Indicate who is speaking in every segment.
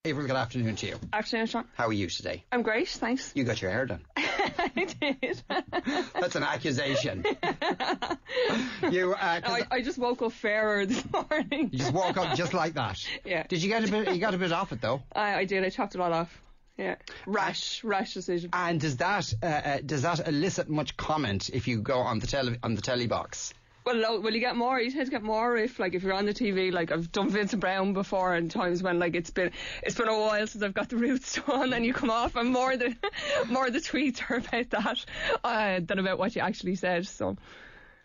Speaker 1: Averil, good afternoon to you.
Speaker 2: Afternoon, Sean.
Speaker 1: How are you today?
Speaker 2: I'm great, thanks.
Speaker 1: You got your hair done.
Speaker 2: I did.
Speaker 1: That's an accusation.
Speaker 2: I just woke up fairer this morning.
Speaker 1: You just woke up just like that.
Speaker 2: Yeah.
Speaker 1: Did you get a bit? You got a bit off it though.
Speaker 2: I did. I chopped it all off. Yeah. Rash decision.
Speaker 1: And does that elicit much comment if you go on the telly box?
Speaker 2: Well, you get more. You tend to get more if you're on the TV. Like, I've done Vincent Brown before, and times when it's been a while since I've got the roots done, and you come off, and more the tweets are about that than about what you actually said. So.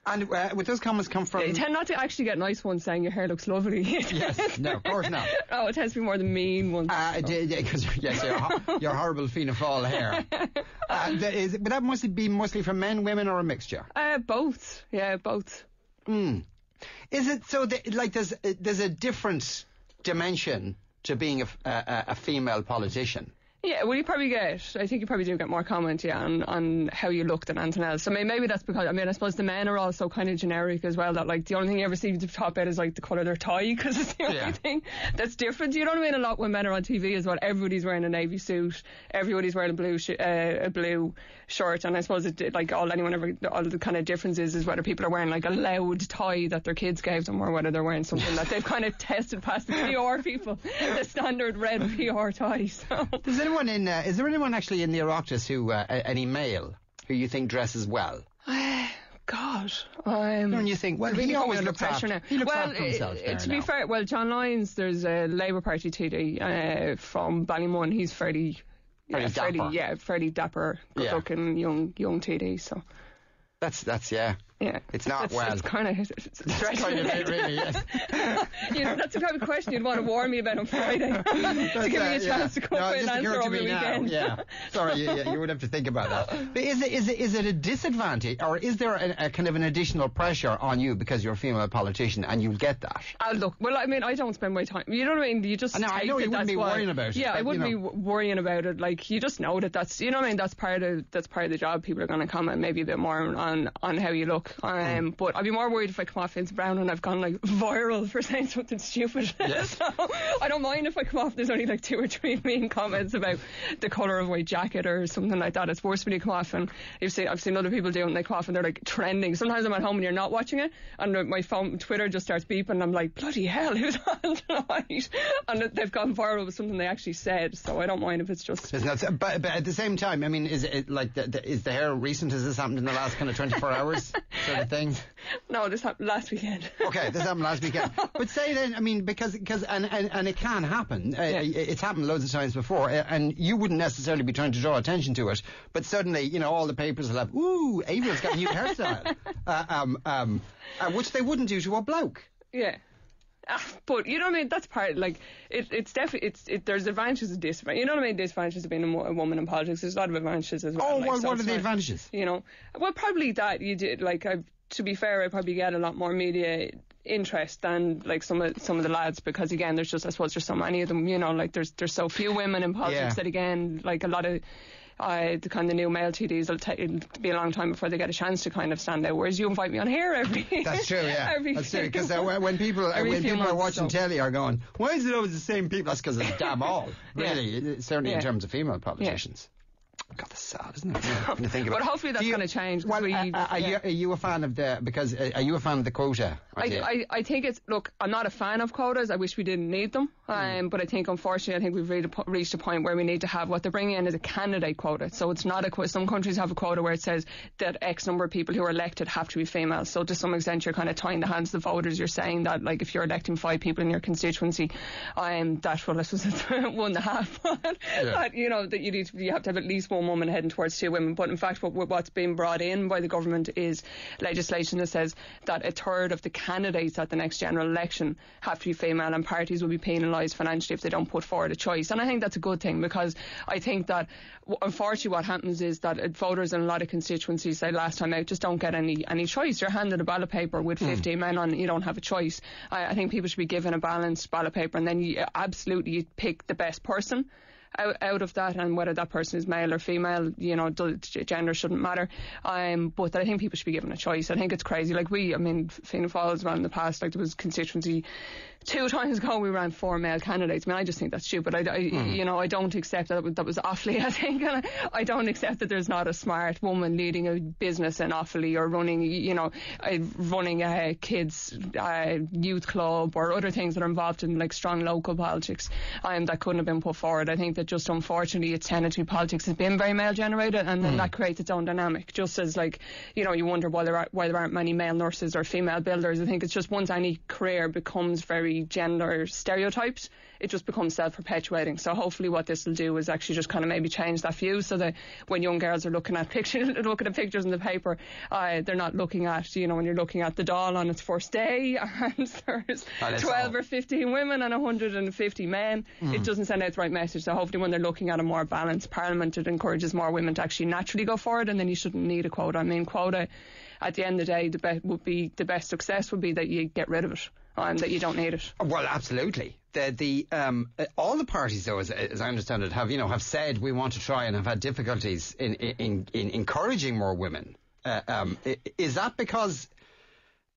Speaker 1: And would those comments come from?
Speaker 2: You tend not to actually get nice ones saying your hair looks lovely.
Speaker 1: Yes, no, of course not.
Speaker 2: Oh, it tends to be more the mean ones.
Speaker 1: Because your horrible Fianna Fáil hair. But that must be mostly from men, women, or a mixture?
Speaker 2: Both. Yeah, both.
Speaker 1: Is it so? There's a different dimension to being a female politician.
Speaker 2: Yeah, well, I think you probably do get more comment, on how you look than anything else. I mean, maybe that's because, I suppose the men are also kind of generic as well, that the only thing you ever see to talk about is the colour of their tie, because it's the only thing that's different. You know what I mean? A lot when men are on TV as well, everybody's wearing a navy suit, everybody's wearing a blue shirt, and I suppose all the kind of difference is whether people are wearing a loud tie that their kids gave them, or whether they're wearing something that they've kind of tested past the PR people, the standard red PR tie. So.
Speaker 1: Is there anyone actually in the Oireachtas any male who you think dresses well?
Speaker 2: God.
Speaker 1: When you think, well, he always looks after himself.
Speaker 2: To be fair, John Lyons, there's a Labour Party TD from Ballymun. He's fairly dapper, good-looking young TD. So
Speaker 1: that's yeah.
Speaker 2: Yeah,
Speaker 1: it's not
Speaker 2: It's kind of
Speaker 1: stretching it, really. Yes.
Speaker 2: That's the type of question you'd want to warn me about on Friday to give me a chance to come up with an answer over the weekend.
Speaker 1: Yeah, sorry, you would have to think about that. But is it a disadvantage, or is there a kind of an additional pressure on you because you're a female politician and you get that?
Speaker 2: Look, I don't spend my time. You know what I mean? You just.
Speaker 1: I know you wouldn't be worrying about it.
Speaker 2: Yeah, I wouldn't be worrying about it. You just know that's. You know what I mean? That's part of the job. People are going to comment maybe a bit more on how you look. But I'd be more worried if I come off Vincent Brown and I've gone viral for saying something stupid.
Speaker 1: Yes.
Speaker 2: So I don't mind if I come off there's only 2 or 3 mean comments about the colour of my jacket or something like that. It's worse when you come off and I've seen other people do it and they come off and they're trending. Sometimes I'm at home and you're not watching it and my phone Twitter just starts beeping and I'm like, bloody hell, who's on tonight? And they've gone viral with something they actually said, so I don't mind if it's just.
Speaker 1: But at the same time, I mean, is it is the hair recent? Has this happened in the last kind of 24 hours sort of thing?
Speaker 2: No, this happened last weekend.
Speaker 1: Okay, this happened last weekend. But say then, I mean, because and it can happen. It's happened loads of times before, and you wouldn't necessarily be trying to draw attention to it. But suddenly, all the papers will have, "Ooh, Averil's got a new hairstyle," which they wouldn't do to a bloke.
Speaker 2: Yeah. But you know what I mean, that's part it's definitely there's advantages and disadvantages. You know what I mean, disadvantages of being a woman in politics. There's a lot of advantages as well.
Speaker 1: What are the advantages?
Speaker 2: Well, probably that you did to be fair, I probably get a lot more media interest than some of the lads, because again there's so many of them, there's so few women in politics that again a lot of the kind of new male TDs it'll be a long time before they get a chance to kind of stand out, whereas you invite me on here every
Speaker 1: that's true, yeah. That's true, because when people are watching telly are going, why is it always the same people? That's because it's damn all, really, certainly in terms of female politicians. God, that's sad, isn't it? To think about.
Speaker 2: But hopefully that's going to change.
Speaker 1: Well, are you a fan of are you a fan of the quota?
Speaker 2: I think look, I'm not a fan of quotas. I wish we didn't need them. But I think, unfortunately, we've reached a point where we need to have what they're bringing in is a candidate quota. So it's not a quota. Some countries have a quota where it says that X number of people who are elected have to be female. So to some extent, you're kind of tying the hands of the voters. You're saying that, if you're electing 5 people in your constituency, this was 1.5. That, that you have to have at least one woman heading towards 2 women. But in fact, what's being brought in by the government is legislation that says that 1/3 of the candidates at the next general election have to be female, and parties will be penalised financially if they don't put forward a choice. And I think that's a good thing, because I think that unfortunately what happens is that voters in a lot of constituencies, say last time out, just don't get any choice. You're handed a ballot paper with 15 men on it, you don't have a choice. I think people should be given a balanced ballot paper, and then you pick the best person out of that, and whether that person is male or female, gender shouldn't matter. But I think people should be given a choice. I think it's crazy. Fianna Fáil as well in the past, there was constituency 2 times ago we ran 4 male candidates. I mean, I just think that's stupid. I don't accept that was Offaly, I think. And I don't accept that there's not a smart woman leading a business in Offaly or running a kids youth club or other things that are involved in like strong local politics. That couldn't have been put forward. I think that just unfortunately its tendency politics has been very male generated, and then that creates its own dynamic. Just as you wonder why there aren't many male nurses or female builders. I think it's just once any career becomes very gender stereotyped, it just becomes self-perpetuating. So hopefully what this will do is actually just kind of maybe change that view, so that when young girls are looking at pictures in the paper, they're not looking at, when you're looking at the doll on its first day and there's 12 or 15 women and 150 men, it doesn't send out the right message. So hopefully when they're looking at a more balanced parliament, it encourages more women to actually naturally go forward, and then you shouldn't need a quota. I mean, quota, at the end of the day, the best success would be that you get rid of it. That you don't need it.
Speaker 1: Well, absolutely. All the parties, though, as I understand it, have said we want to try and have had difficulties in encouraging more women. Is that because?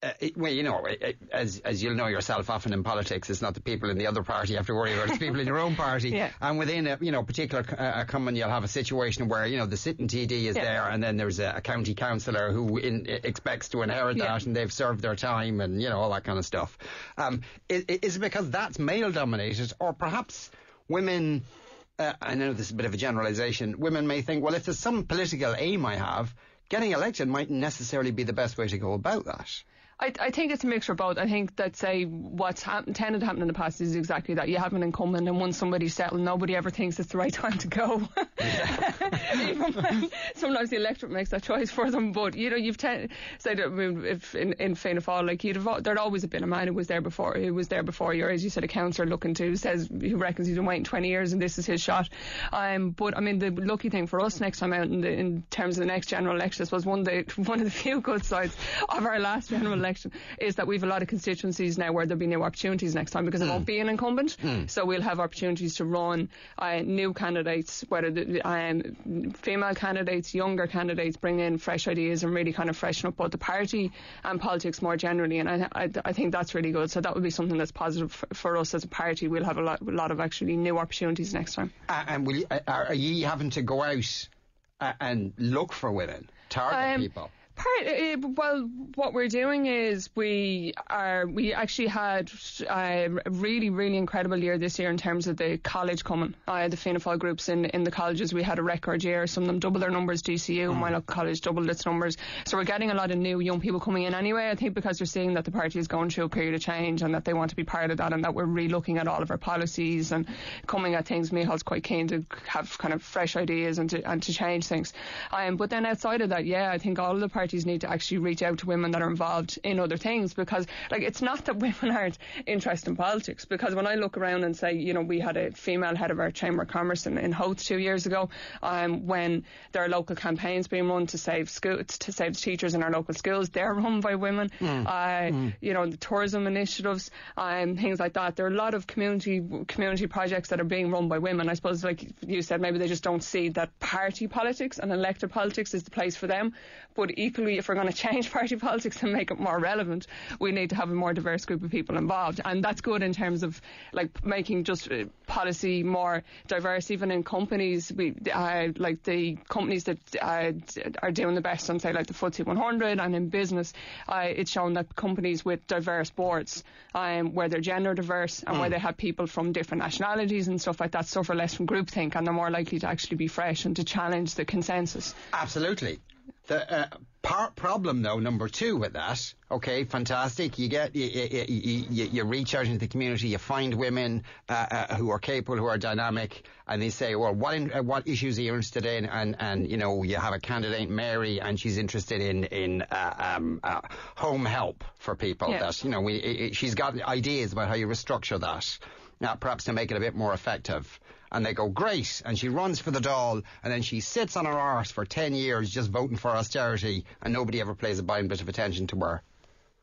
Speaker 1: As you'll know yourself, often in politics, it's not the people in the other party you have to worry about; it's people in your own party.
Speaker 2: Yeah. And
Speaker 1: within a particular common, you'll have a situation where the sitting TD is there, and then there's a county councillor who expects to inherit that, and they've served their time, and all that kind of stuff. Is it because that's male dominated, or perhaps women? I know this is a bit of a generalisation. Women may think, well, if there's some political aim I have, getting elected mightn't necessarily be the best way to go about that.
Speaker 2: I think it's a mixture of both. I think that, say, what's tended to happen in the past is exactly that. You have an incumbent, and once somebody's settled, nobody ever thinks it's the right time to go. Even when sometimes the electorate makes that choice for them. But, you've said, if in Fianna Fáil, there'd always have been a man who was there before you, or as you said, a councillor who reckons he's been waiting 20 years and this is his shot. But, I mean, the lucky thing for us next time out in terms of the next general election, I suppose one of the few good sides of our last general election is that we've a lot of constituencies now where there'll be new opportunities next time, because it won't be an incumbent. So we'll have opportunities to run new candidates, whether female candidates, younger candidates, bring in fresh ideas and really kind of freshen up both the party and politics more generally. And I think that's really good. So that would be something that's positive for us as a party. We'll have a lot of actually new opportunities next time.
Speaker 1: And are you having to go out and look for women, target people?
Speaker 2: Well, what we're doing is we actually had a really, really incredible year this year in terms of the college coming. The Fianna Fáil groups in the colleges, we had a record year. Some of them doubled their numbers. DCU, my local college, doubled its numbers. So we're getting a lot of new young people coming in anyway. I think because they're seeing that the party is going through a period of change and that they want to be part of that, and that we're re-looking at all of our policies and coming at things. Michal's quite keen to have kind of fresh ideas and to change things. But then outside of that, I think all of the parties need to actually reach out to women that are involved in other things, because it's not that women aren't interested in politics, because when I look around and say, we had a female head of our Chamber of Commerce in Howth 2 years ago, when there are local campaigns being run to save teachers in our local schools, they're run by women. The tourism initiatives, things like that. There are a lot of community projects that are being run by women. I suppose, like you said, maybe they just don't see that party politics and elected politics is the place for them. But equally, if we're going to change party politics and make it more relevant, we need to have a more diverse group of people involved, and that's good in terms of making just policy more diverse. Even in companies, we the companies that are doing the best on, say, like the FTSE 100, and in business, it's shown that companies with diverse boards, where they're gender diverse and where they have people from different nationalities and stuff like that, suffer less from groupthink, and they're more likely to actually be fresh and to challenge the consensus.
Speaker 1: Absolutely. The problem, though, number 2 with that, okay, fantastic. You reach out into the community, you find women who are capable, who are dynamic, and they say, well, what issues are you interested in? And you have a candidate, Mary, and she's interested in home help for people. Yeah. That she's got ideas about how you restructure that, perhaps to make it a bit more effective. And they go, great, and she runs for the Dáil, and then she sits on her arse for 10 years just voting for austerity, and nobody ever pays a bit of attention to her.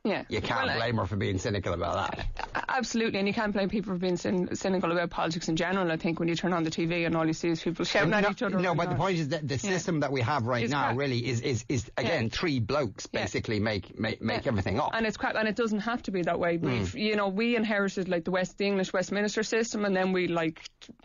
Speaker 2: Yeah.
Speaker 1: You can't blame her for being cynical about that.
Speaker 2: Absolutely, and you can't blame people for being cynical about politics in general. I think when you turn on the TV and all you see is people shouting at each other.
Speaker 1: No, but the point is that the system that we have right now really is again, three blokes basically make everything up.
Speaker 2: And it's crap, and it doesn't have to be that way. We inherited like the English Westminster system, and then we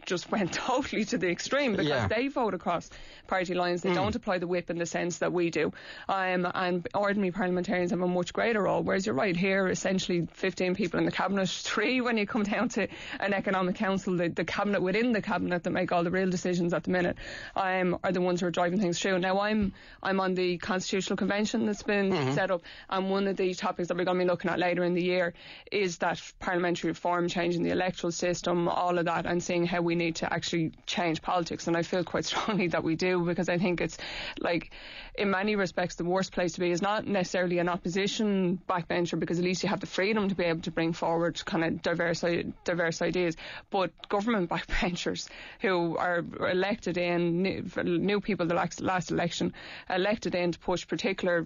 Speaker 2: just went totally to the extreme because they vote across party lines. They don't apply the whip in the sense that we do. And ordinary parliamentarians have a much greater role. Whereas you're right, here essentially 15 people in the cabinet, 3 when you come down to an economic council, the cabinet within the cabinet that make all the real decisions at the minute, are the ones who are driving things through. Now I'm on the constitutional convention that's been set up, and one of the topics that we're going to be looking at later in the year is that parliamentary reform, changing the electoral system, all of that, and seeing how we need to actually change politics. And I feel quite strongly that we do, because I think it's like, in many respects, the worst place to be is not necessarily an opposition backbencher, because at least you have the freedom to be able to bring forward kind of diverse ideas, but government backbenchers who are elected in, new people the last election, elected in to push particular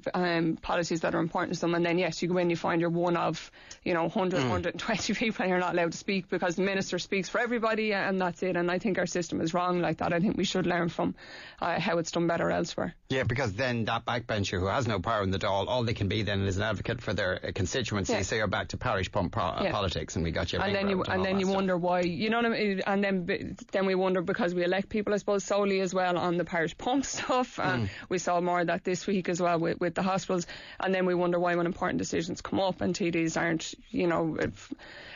Speaker 2: policies that are important to them, and then yes, you go in, you find you're one of 120 people and you're not allowed to speak because the minister speaks for everybody and that's it. And I think our system is wrong like that. I think we should learn from how it's done better elsewhere.
Speaker 1: Yeah, because then that backbencher who has no power in the Dáil, all they can be then is an advocate for their constituency. Yeah. So you're back to parish pump politics, and we got you.
Speaker 2: And then you wonder why, you know what I mean? And then we wonder, because we elect people, I suppose, solely as well on the parish pump stuff. We saw more of that this week as well with the hospitals. And then we wonder why, when important decisions come up and TDs aren't,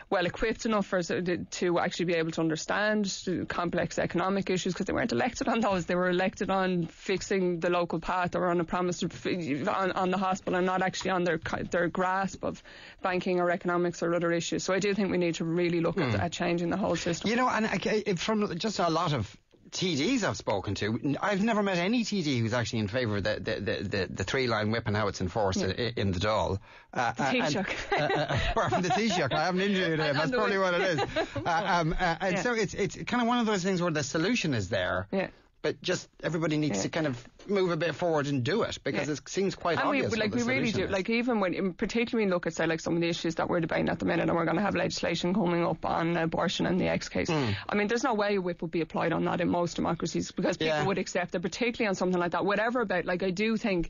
Speaker 2: well equipped enough to actually be able to understand complex economic issues, because they weren't elected on those. They were elected on fixing the local path or on a promise on the hospital, and not actually on their grasp of banking or economics or other issues. So I do think we need to really look at changing the whole system.
Speaker 1: And from just a lot of TDs I've spoken to, I've never met any TD who's actually in favour of the 3-line whip and how it's enforced in the Dáil.
Speaker 2: The Taoiseach.
Speaker 1: Apart from the Taoiseach, I have an injury today. That's probably what it is. So it's kind of one of those things where the solution is there. Yeah. But just everybody needs to kind of move a bit forward and do it, because it seems quite obvious.
Speaker 2: We really do. Like, even when, particularly when you look at, say, like some of the issues that we're debating at the minute, and we're going to have legislation coming up on abortion and the X case. I mean, there's no way a whip would be applied on that in most democracies, because people would accept it, particularly on something like that. Whatever about, like, I do think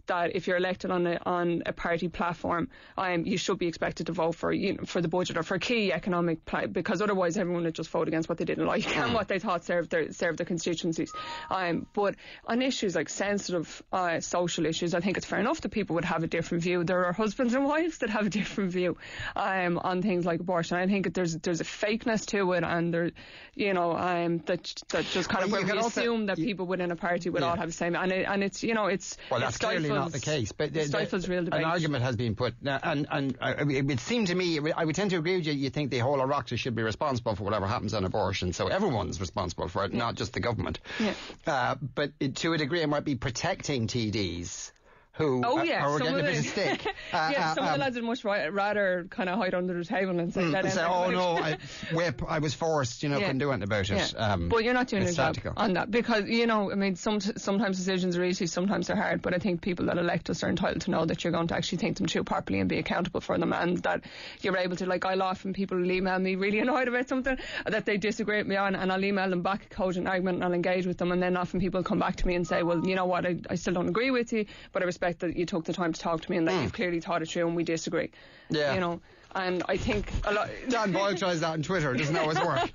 Speaker 2: that if you're elected on a party platform, you should be expected to vote for the budget or for key economic because otherwise everyone would just vote against what they didn't like and what they thought served their constituencies. But on issues like sensitive social issues, I think it's fair enough that people would have a different view. There are husbands and wives that have a different view on things like abortion. I think that there's a fakeness to it, and there, that just kind of where we assume that people within a party would all have the same, and it's
Speaker 1: well, that's clearly not the case, but
Speaker 2: real debate.
Speaker 1: An argument has been put, and it would seem to me, I would tend to agree with you. You think the whole Oireachtas should be responsible for whatever happens on abortion, so everyone's responsible for it, not just the government. But to a degree, it might be protecting TDs who are getting a bit of stick.
Speaker 2: Some of the lads would much rather kind of hide under the table and say,
Speaker 1: I was forced, couldn't do anything about it.
Speaker 2: But you're not doing your job on that, because, sometimes decisions are easy, sometimes they're hard, but I think people that elect us are entitled to know that you're going to actually think them through properly and be accountable for them, and that you're able to, like, I'll often people will email me really annoyed about something that they disagree with me on, and I'll email them back a cogent argument and I'll engage with them, and then often people come back to me and say, well, you know what, I still don't agree with you, but I respect that you took the time to talk to me and that you've clearly thought it through and we disagree. And I think a lot...
Speaker 1: Dan Boyle tries that on Twitter. It doesn't always work.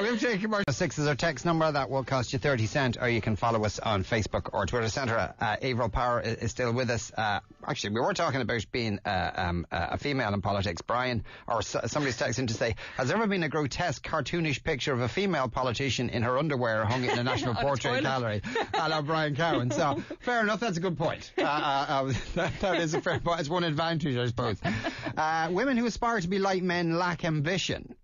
Speaker 1: We'll take commercial. 6 is our text number. That will cost you 30 cents, or you can follow us on Facebook or Twitter Centre. Averil Power is still with us. Actually, we were talking about being a female in politics. Brian, or somebody's texting to say, has there ever been a grotesque, cartoonish picture of a female politician in her underwear hung in the National Portrait Gallery? A la Brian Cowan. So, fair enough. That's a good point. That is a fair point. It's one advantage, I suppose. Women who aspire to be like men lack ambition,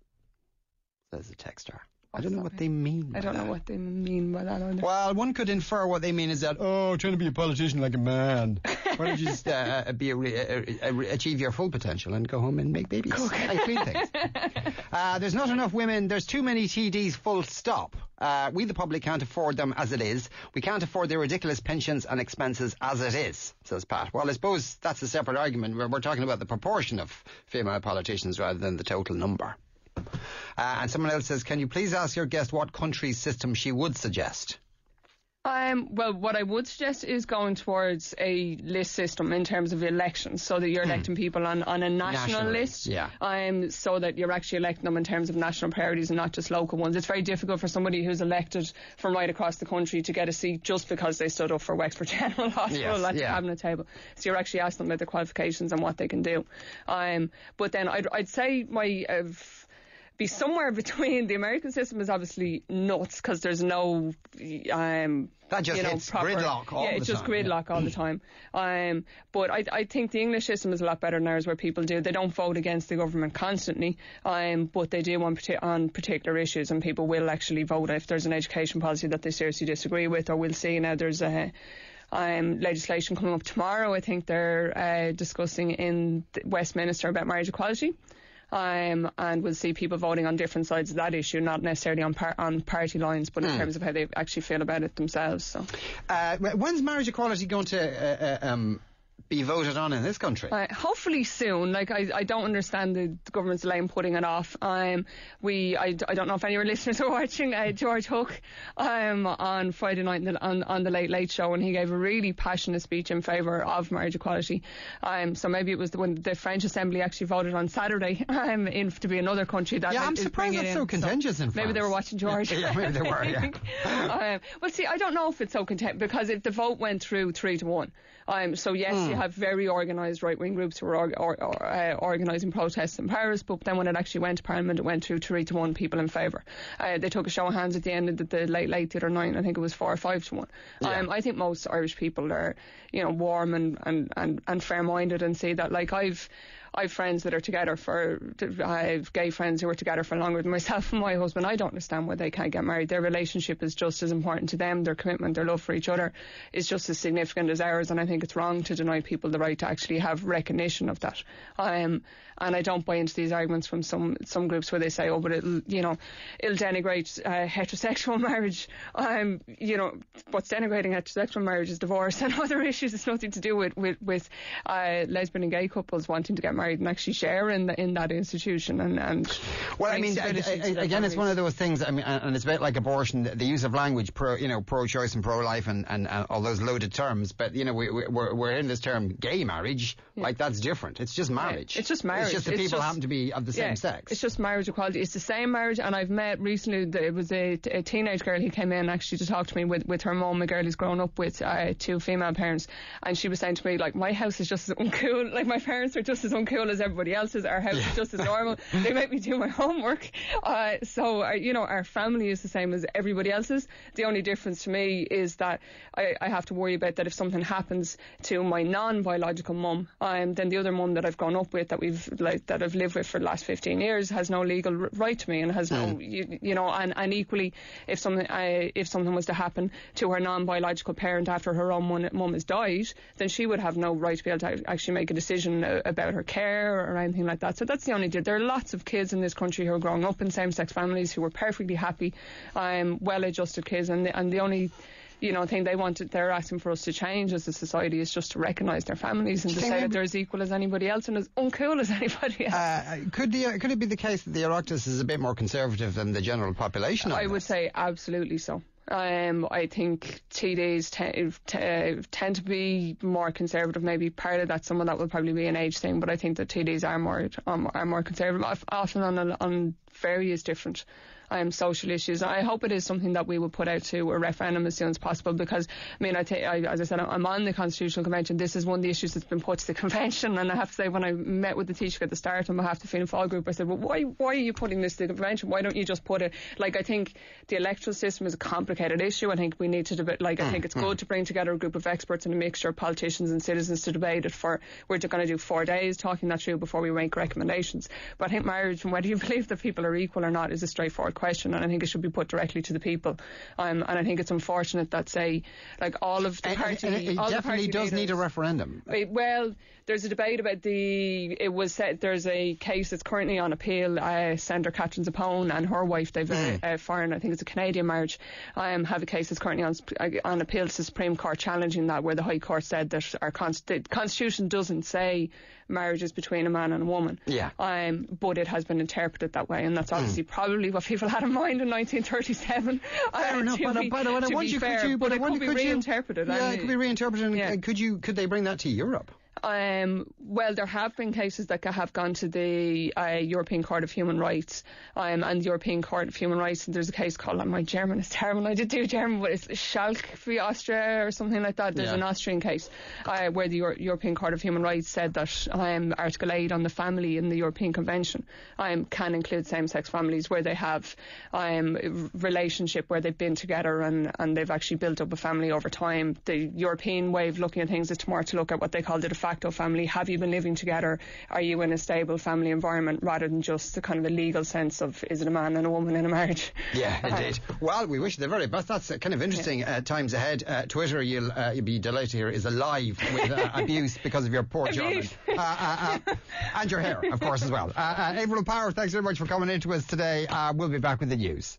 Speaker 1: says the texter. I don't know what they mean by
Speaker 2: I don't know what they mean by that either.
Speaker 1: Well, one could infer what they mean is that, trying to be a politician like a man. Why don't you just achieve your full potential and go home and make babies and clean things? There's not enough women. There's too many TDs, full stop. We, the public, can't afford them as it is. We can't afford their ridiculous pensions and expenses as it is, says Pat. Well, I suppose that's a separate argument. We're talking about the proportion of female politicians rather than the total number. And someone else says, can you please ask your guest what country's system she would suggest?
Speaker 2: Well, what I would suggest is going towards a list system in terms of elections, so that you're electing people on a national list, so that you're actually electing them in terms of national priorities and not just local ones. It's very difficult for somebody who's elected from right across the country to get a seat just because they stood up for Wexford General Hospital at the cabinet table. So you're actually asking them about their qualifications and what they can do. But then I'd say be somewhere between. The American system is obviously nuts because there's no
Speaker 1: that just hits gridlock all the time.
Speaker 2: It's just gridlock all the time. But I think the English system is a lot better than ours, where people they don't vote against the government constantly, but they do on particular issues, and people will actually vote if there's an education policy that they seriously disagree with, or we'll see now there's legislation coming up tomorrow. I think they're discussing in Westminster about marriage equality. And we'll see people voting on different sides of that issue, not necessarily on party lines, but in terms of how they actually feel about it themselves. So,
Speaker 1: when's marriage equality going to be voted on in this country?
Speaker 2: Hopefully soon. I don't understand the government's delay in putting it off. I don't know if any of your listeners are watching George Hook on Friday night on the Late Late Show, and he gave a really passionate speech in favour of marriage equality. So maybe it was when the French Assembly actually voted on Saturday to be another country that
Speaker 1: I'm surprised that's so contentious in France.
Speaker 2: Maybe they were watching George.
Speaker 1: Maybe they were,
Speaker 2: well, see, I don't know if it's so contentious, because if the vote went through 3-1, so yes, you have very organised right-wing groups who are organising protests in Paris, but then when it actually went to Parliament, it went through 3-1 people in favour. They took a show of hands at the end of the late the other night. I think it was 4 or 5-1. I think most Irish people are, warm and fair-minded, and see that. I've friends that are together I have gay friends who are together for longer than myself and my husband. I don't understand why they can't get married. Their relationship is just as important to them. Their commitment, their love for each other is just as significant as ours, and I think it's wrong to deny people the right to actually have recognition of that. And I don't buy into these arguments from some groups where they say, but it'll denigrate heterosexual marriage. What's denigrating heterosexual marriage is divorce and other issues. It's nothing to do with lesbian and gay couples wanting to get married and actually share in that institution. And
Speaker 1: well, I mean, again, it's one of those things. I mean, and it's a bit like abortion. The use of language, pro-choice and pro-life, and all those loaded terms. But we're in this term gay marriage. Like, that's different. It's just marriage.
Speaker 2: It's just marriage.
Speaker 1: It's just that people happen to be of the same sex.
Speaker 2: It's just marriage equality. It's the same marriage. And I've met recently. It was a teenage girl who came in actually to talk to me with her mum. A girl who's grown up with 2 female parents, and she was saying to me, my house is just as uncool. My parents are just as uncool as everybody else's. Our house is just as normal. They make me do my homework. So our family is the same as everybody else's. The only difference to me is that I have to worry about that if something happens to my non-biological mum, then the other mum that I've grown up with, that I've lived with for the last 15 years, has no legal right to me, and has no, and equally, if something was to happen to her non-biological parent after her own mum has died, then she would have no right to be able to actually make a decision about her care or anything like that. So that's the only difference. There are lots of kids in this country who are growing up in same-sex families who are perfectly happy, well-adjusted kids, and the only thing they're asking for us to change as a society is just to recognise their families and to say that they're as equal as anybody else and as uncool as anybody else. Could
Speaker 1: it be the case that the Oireachtas is a bit more conservative than the general population?
Speaker 2: I would say absolutely so. I think TDs tend to be more conservative. Maybe part of that, some of that will probably be an age thing, but I think that TDs are more conservative, often on various different social issues. I hope it is something that we will put out to a referendum as soon as possible, because as I said, I'm on the Constitutional Convention. This is one of the issues that's been put to the convention, and I have to say, when I met with the Taoiseach at the start on behalf of the Fianna Fáil group, I said, well, why are you putting this to the convention? Why don't you just put it, I think the electoral system is a complicated issue. I think we need to debate, I think it's good to bring together a group of experts and a mixture of politicians and citizens to debate it we're going to do 4 days talking that through before we make recommendations. But I think marriage, and whether you believe that people are equal or not, is a straightforward question, and I think it should be put directly to the people. And I think it's unfortunate that, say, like all of the party...
Speaker 1: And it definitely does need a referendum.
Speaker 2: Well, there's a debate about it was said there's a case that's currently on appeal. Senator Catherine Zappone and her wife, they've a foreign, I think it's a Canadian marriage, have a case that's currently on appeal to the Supreme Court challenging that, where the High Court said that the Constitution doesn't say marriage is between a man and a woman.
Speaker 1: Yeah.
Speaker 2: But it has been interpreted that way, and that's obviously probably what people had in mind in 1937.
Speaker 1: Fair enough, but it
Speaker 2: could be reinterpreted.
Speaker 1: Yeah, it could be reinterpreted. Yeah. Could they bring that to Europe?
Speaker 2: Well, there have been cases that have gone to the European Court of Human Rights, and the European Court of Human Rights, and there's a case called, my German is terrible, I did do German, but it's Schalk v. Austria or something like that. There's an Austrian case where the European Court of Human Rights said that Article 8 on the family in the European Convention can include same-sex families where they have relationship where they've been together and they've actually built up a family over time. The European way of looking at things is more to look at what they call the de facto family. Have you been living together? Are you in a stable family environment, rather than just the kind of a legal sense of is it a man and a woman in a marriage?
Speaker 1: Yeah, indeed. Well, we wish you the very best. That's kind of interesting times ahead. Twitter, you'll be delighted to hear, is alive with abuse because of your poor German. And your hair, of course, as well. Averil Power, thanks very much for coming in to us today. We'll be back with the news.